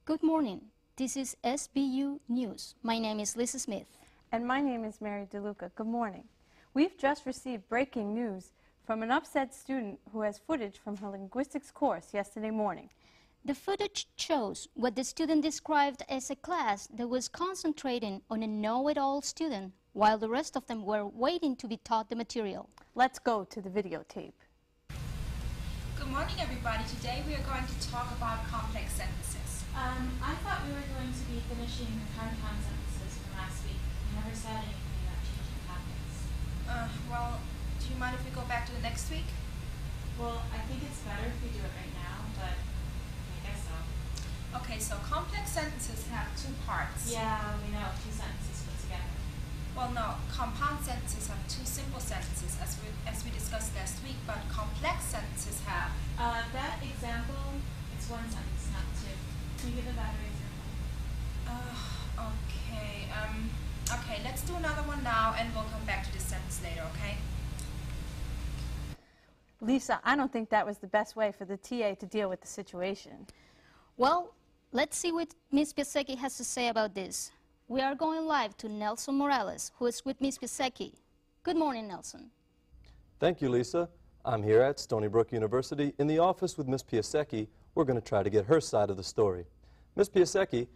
Good morning. This is SBU News. My name is Lisa Smith. And my name is Mary DeLuca. Good morning. We've just received breaking news from an upset student who has footage from her linguistics course yesterday morning. The footage shows what the student described as a class that was concentrating on a know-it-all student while the rest of them were waiting to be taught the material. Let's go to the videotape. Good morning, everybody. Today we are going to talk about complex sentences. I thought we were going to be finishing the compound sentences from last week. You never said anything about changing topics. Well, do you mind if we go back to the next week? Well, I think it's better if we do it right now, but I guess so. Okay, so complex sentences have two parts. Yeah, we know, two sentences put together. Well, no, compound sentences have two simple sentences, as we discussed last week, but complex sentences have... That example, it's one sentence, not two. Can you give a better example? Okay, let's do another one now, and we'll come back to this sentence later, okay? Lisa, I don't think that was the best way for the TA to deal with the situation. Well, let's see what Ms. Piasecki has to say about this. We are going live to Nelson Morales, who is with Ms. Piasecki. Good morning, Nelson. Thank you, Lisa. I'm here at Stony Brook University in the office with Ms. Piasecki. We're going to try to get her side of the story. Ms. Piasecki,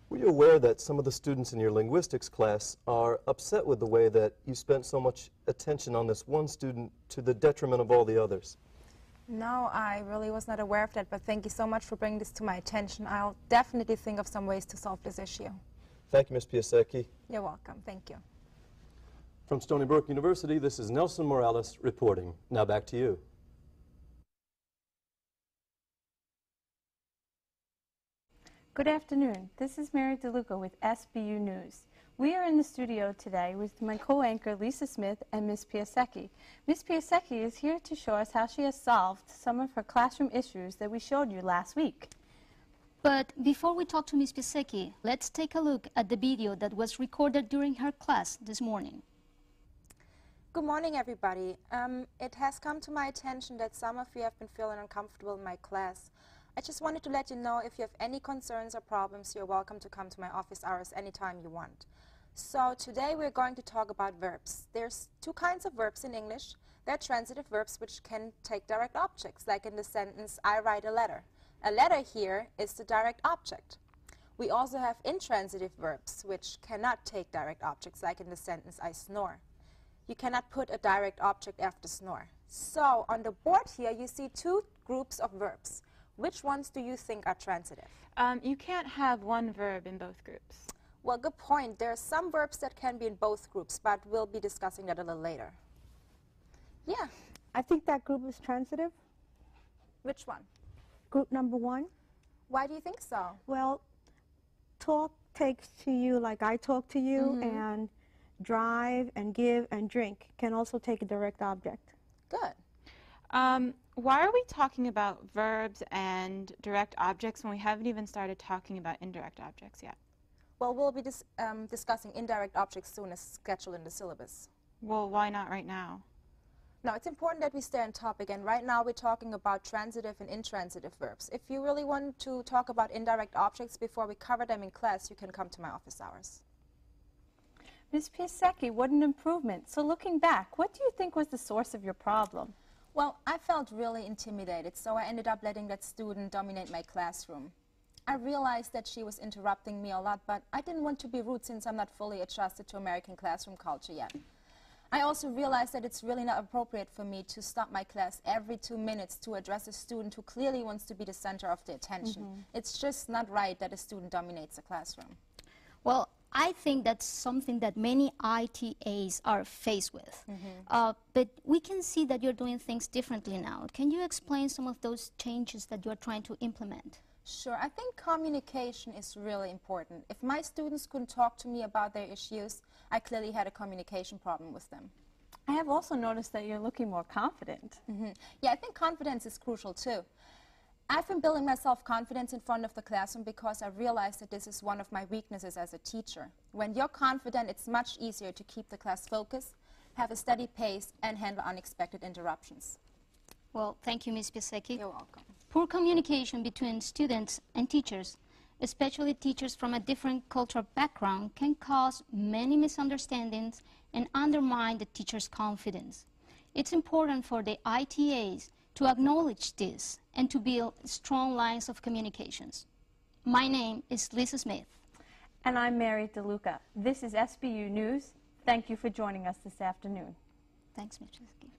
were you aware that some of the students in your linguistics class are upset with the way that you spent so much attention on this one student to the detriment of all the others? No, I really was not aware of that, but thank you so much for bringing this to my attention. I'll definitely think of some ways to solve this issue. Thank you, Ms. Piasecki. You're welcome. Thank you. From Stony Brook University, this is Nelson Morales reporting. Now back to you. Good afternoon. This is Mary DeLuca with SBU News. We are in the studio today with my co-anchor Lisa Smith and Ms. Piasecki. Ms. Piasecki is here to show us how she has solved some of her classroom issues that we showed you last week. But before we talk to Ms. Piasecki, let's take a look at the video that was recorded during her class this morning. Good morning, everybody. It has come to my attention that some of you have been feeling uncomfortable in my class. I just wanted to let you know if you have any concerns or problems, you're welcome to come to my office hours anytime you want. So today we're going to talk about verbs. There's two kinds of verbs in English. They're transitive verbs which can take direct objects, like in the sentence, I write a letter. A letter here is the direct object. We also have intransitive verbs which cannot take direct objects, like in the sentence, I snore. You cannot put a direct object after snore. So on the board here you see two groups of verbs. Which ones do you think are transitive? You can't have one verb in both groups. Well, good point. There are some verbs that can be in both groups, but we'll be discussing that a little later. Yeah. I think that group is transitive. Which one? Group number one. Why do you think so? Well, talk takes to you like I talk to you, and drive and give and drink can also take a direct object. Good. Why are we talking about verbs and direct objects when we haven't even started talking about indirect objects yet? Well, we'll be discussing indirect objects soon as scheduled in the syllabus. Well, why not right now? Now, it's important that we stay on topic, and right now we're talking about transitive and intransitive verbs. If you really want to talk about indirect objects before we cover them in class, you can come to my office hours. Ms. Piasecki, what an improvement. So looking back, what do you think was the source of your problem? Well, I felt really intimidated, so I ended up letting that student dominate my classroom. I realized that she was interrupting me a lot, but I didn't want to be rude since I'm not fully adjusted to American classroom culture yet. I also realized that it's really not appropriate for me to stop my class every 2 minutes to address a student who clearly wants to be the center of the attention. It's just not right that a student dominates a classroom. Well, I think that's something that many ITAs are faced with. But we can see that you're doing things differently now. Can you explain some of those changes that you're trying to implement? Sure. I think communication is really important. If my students couldn't talk to me about their issues, I clearly had a communication problem with them. I have also noticed that you're looking more confident. Yeah, I think confidence is crucial too. I've been building my self-confidence in front of the classroom because I realized that this is one of my weaknesses as a teacher. When you're confident, it's much easier to keep the class focused, have a steady pace, and handle unexpected interruptions. Well, thank you, Ms. Piasecki. You're welcome. Poor communication between students and teachers especially teachers from a different cultural background, can cause many misunderstandings and undermine the teacher's confidence. It's important for the ITAs to acknowledge this and to build strong lines of communications. My name is Lisa Smith. And I'm Mary DeLuca. This is SBU News. Thank you for joining us this afternoon. Thanks, Ms. Chesky.